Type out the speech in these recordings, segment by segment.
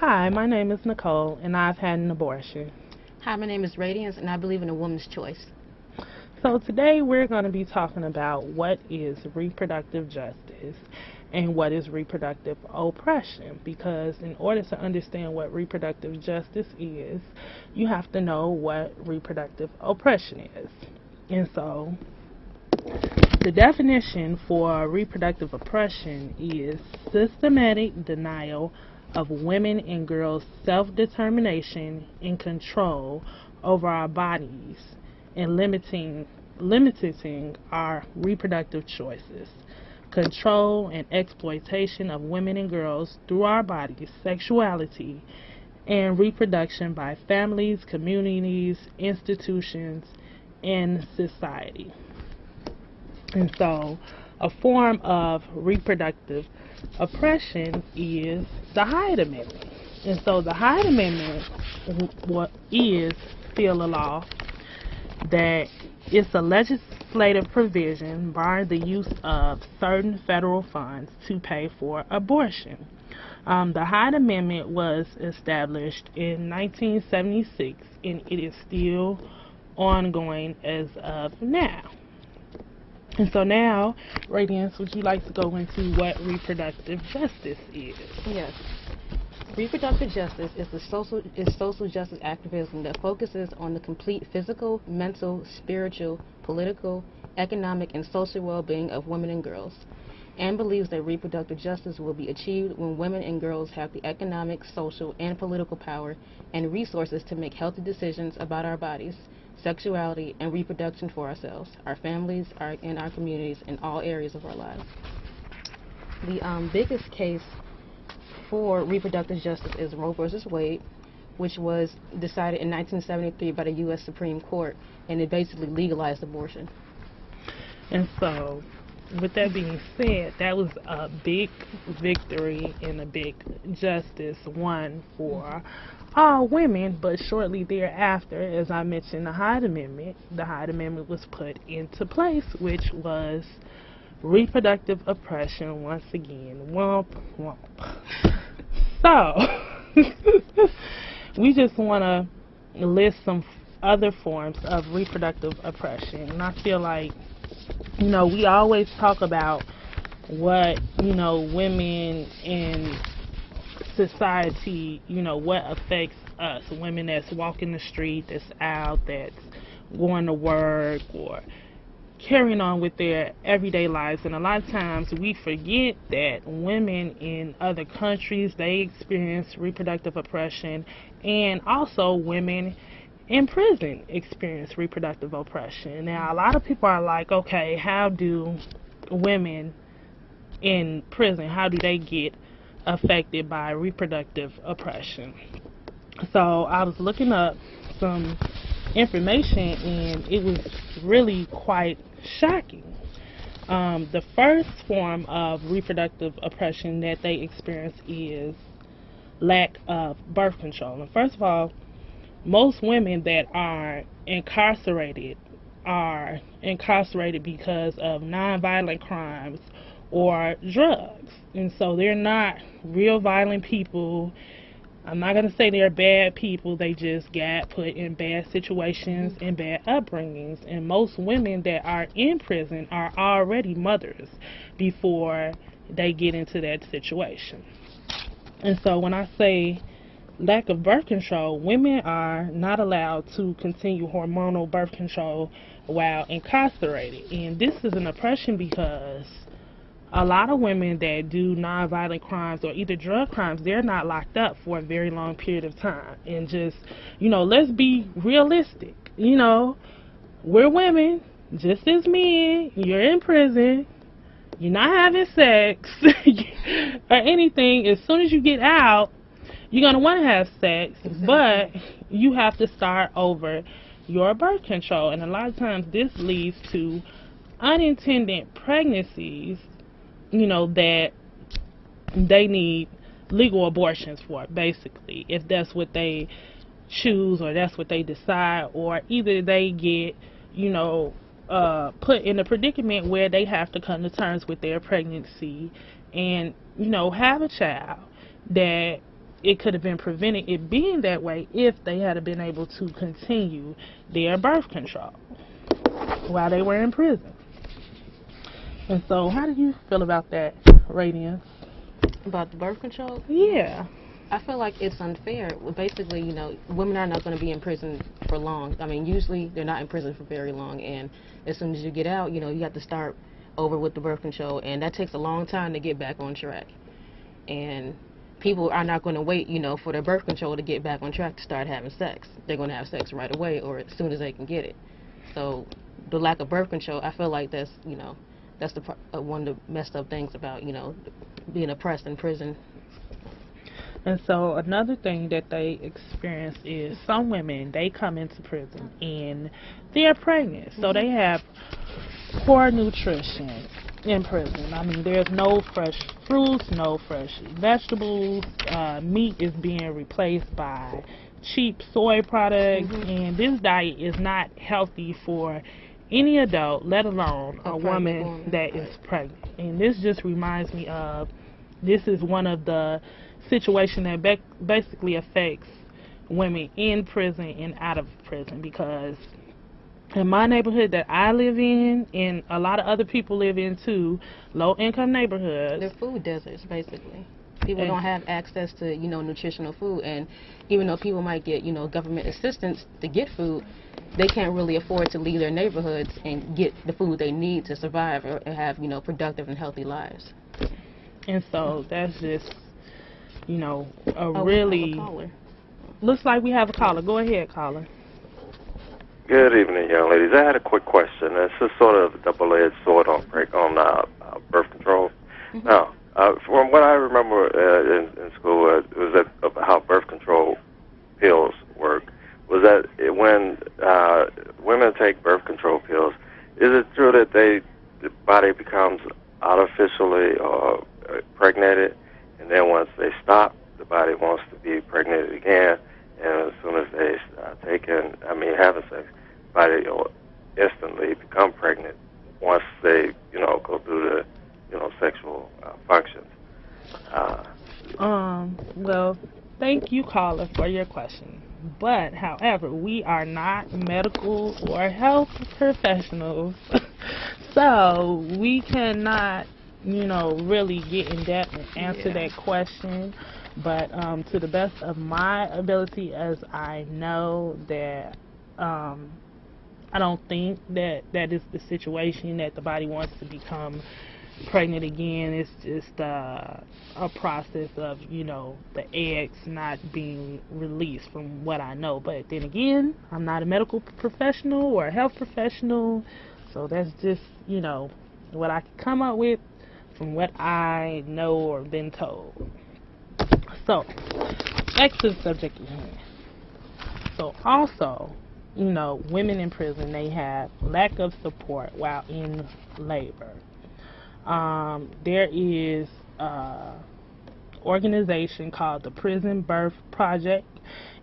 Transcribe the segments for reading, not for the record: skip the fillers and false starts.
Hi, my name is Nicole, and I've had an abortion. Hi, my name is Radiance, and I believe in a woman's choice. So today we're going to be talking about what is reproductive justice and what is reproductive oppression, because in order to understand what reproductive justice is, you have to know what reproductive oppression is. And so the definition for reproductive oppression is systematic denial of women and girls' self-determination and control over our bodies and limiting our reproductive choices, control and exploitation of women and girls through our bodies, sexuality, and reproduction by families, communities, institutions, and society. And so a form of reproductive oppression is the Hyde Amendment. And so the Hyde Amendment is still a law that it's a legislative provision barring the use of certain federal funds to pay for abortion. The Hyde Amendment was established in 1976, and it is still ongoing as of now. And so now, Radiance, would you like to go into what reproductive justice is? Yes. Reproductive justice is social justice activism that focuses on the complete physical, mental, spiritual, political, economic, and social well-being of women and girls, and believes that reproductive justice will be achieved when women and girls have the economic, social, and political power and resources to make healthy decisions about our bodies, sexuality, and reproduction for ourselves, our families, and our communities in all areas of our lives. The biggest case for reproductive justice is Roe versus Wade, which was decided in 1973 by the U.S. Supreme Court, and it basically legalized abortion. And so, with that being said, that was a big victory and a big justice won for all women, but shortly thereafter, as I mentioned, the Hyde Amendment was put into place, which was reproductive oppression once again. Womp womp. So we just want to list some other forms of reproductive oppression, and I feel like, we always talk about what, women in society, what affects us, women that's walking the street, that's out, that's going to work, or carrying on with their everyday lives. And a lot of times we forget that women in other countries, they experience reproductive oppression, and also women in prison experience reproductive oppression. Now, a lot of people are like, okay, how do women in prison, how do they get affected by reproductive oppression? So I was looking up some information, and it was really quite shocking. The first form of reproductive oppression that they experience is lack of birth control. And first of all, most women that are incarcerated because of nonviolent crimes or drugs. And so they're not real violent people. I'm not going to say they're bad people. They just got put in bad situations and bad upbringings. And most women that are in prison are already mothers before they get into that situation. And so when I say lack of birth control, women are not allowed to continue hormonal birth control while incarcerated. And this is an oppression because a lot of women that do nonviolent crimes or either drug crimes, they're not locked up for a very long period of time. And just, let's be realistic. We're women, just as men. You're in prison. You're not having sex or anything. As soon as you get out, you're going to want to have sex, but you have to start over your birth control. And a lot of times this leads to unintended pregnancies, that they need legal abortions for, basically, if that's what they choose or that's what they decide, or either they get, put in a predicament where they have to come to terms with their pregnancy and, have a child that it could have been prevented it being that way if they had been able to continue their birth control while they were in prison. And so, how do you feel about that, Radiance? About the birth control? Yeah. I feel like it's unfair. Well, basically, you know, women are not going to be in prison for long. I mean, usually they're not in prison for very long, and as soon as you get out, you know, you have to start over with the birth control, and that takes a long time to get back on track. And people are not going to wait, you know, for their birth control to get back on track to start having sex. They're going to have sex right away or as soon as they can get it. So the lack of birth control, I feel like that's, you know, that's the one of the messed up things about, you know, being oppressed in prison. And so another thing that they experience is some women, they come into prison and they're pregnant. So they have poor nutrition in prison. I mean, there's no fresh fruits, no fresh vegetables. Meat is being replaced by cheap soy products. And this diet is not healthy for any adult, let alone a woman that is pregnant. And this just reminds me of, this is one of the situations that basically affects women in prison and out of prison, because in my neighborhood that I live in, and a lot of other people live in too, low-income neighborhoods. They're food deserts, basically. People don't have access to, you know, nutritional food, and even though people might get, you know, government assistance to get food, they can't really afford to leave their neighborhoods and get the food they need to survive or have, you know, productive and healthy lives. And so that's just, you know, really... caller. Looks like we have a caller. Go ahead, caller. Good evening, young ladies. I had a quick question. It's just sort of a double-edged sword on birth control. Now, from what I remember in school, it was that how birth control pills work. Was that when women take birth control pills, is it true that the body becomes artificially pregnated, and then once they stop, the body wants to be pregnated again, and as soon as they start having sex, the body will instantly become pregnant once they, you know, go through the, you know, sexual functions. Well, thank you, caller, for your question. But, however, we are not medical or health professionals, so we cannot, you know, really get in depth and answer that question. But to the best of my ability, as I know that I don't think that is the situation, that the body wants to become pregnant again. It's just a process of, you know, the eggs not being released, from what I know. But then again, I'm not a medical professional or a health professional, so that's just, you know, what I can come up with from what I know or been told. So, back to the subject at hand. So also, you know, women in prison, they have lack of support while in labor. There is an organization called the Prison Birth Project,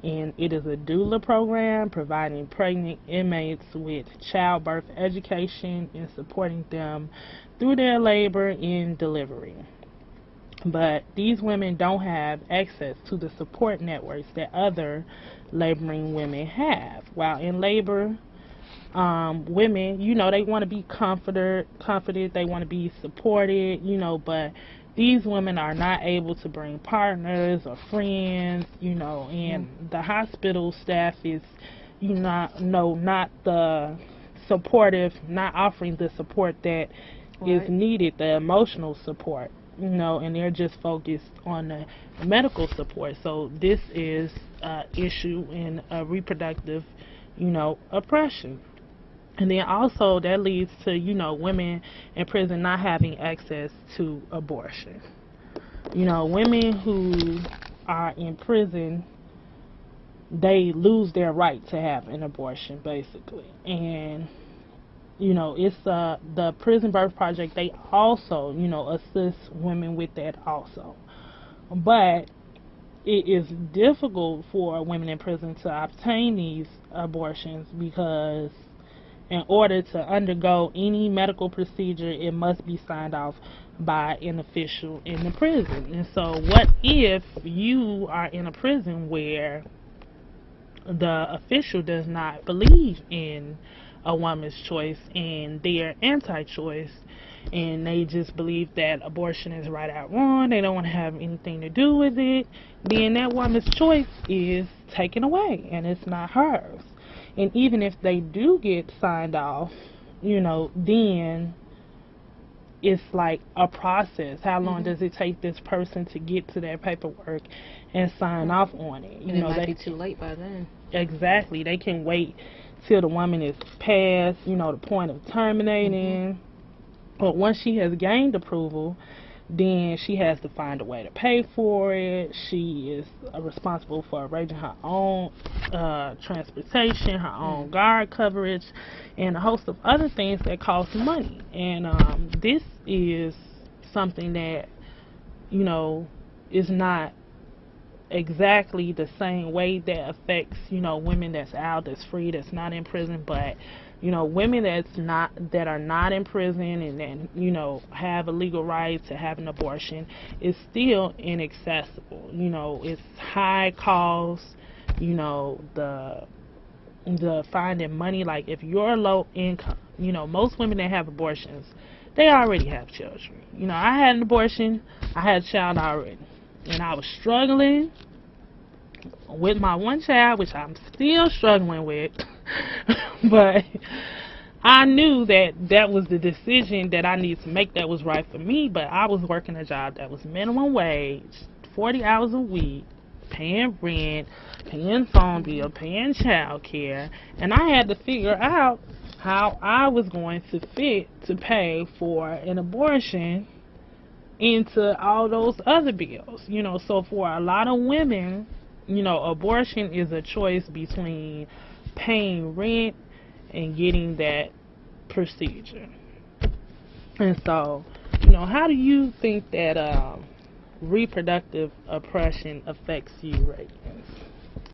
and it is a doula program providing pregnant inmates with childbirth education and supporting them through their labor and delivery. But these women don't have access to the support networks that other laboring women have. While in labor, women, you know, they want to be comforted, they want to be supported, you know, but these women are not able to bring partners or friends, you know, and the hospital staff is, you know, not the supportive, not offering the support that is needed, the emotional support, you know, and they're just focused on the medical support. So this is an issue in reproductive, you know, oppression. And then also that leads to, you know, women in prison not having access to abortion. You know, women who are in prison, they lose their right to have an abortion, basically. And, you know, it's the Prison Birth Project, they also, you know, assist women with that also. But it is difficult for women in prison to obtain these abortions because in order to undergo any medical procedure, it must be signed off by an official in the prison. And so what if you are in a prison where the official does not believe in a woman's choice and they're anti-choice, and they just believe that abortion is right out wrong, they don't want to have anything to do with it, then that woman's choice is taken away and it's not hers. And even if they do get signed off, then it's like a process. How long does it take this person to get to their paperwork and sign off on it? And it might be too late by then. Exactly. They can wait till the woman is past, the point of terminating. But once she has gained approval, then she has to find a way to pay for it. She is responsible for arranging her own transportation, her own guard coverage, and a host of other things that cost money. And this is something that, is not exactly the same way that affects, women that's out, that's free, that's not in prison, but women that are not in prison and then have a legal right to have an abortion is still inaccessible. It's high cost. The finding money, like if you're low income, most women that have abortions, they already have children. I had an abortion, I had a child already, and I was struggling with my one child, which I'm still struggling with. But I knew that was the decision that I needed to make that was right for me. But I was working a job that was minimum wage, 40 hours a week, paying rent, paying phone bill, paying child care, and I had to figure out how I was going to fit to pay for an abortion into all those other bills. So for a lot of women, abortion is a choice between paying rent and getting that procedure. And so, how do you think that reproductive oppression affects you, Reagan?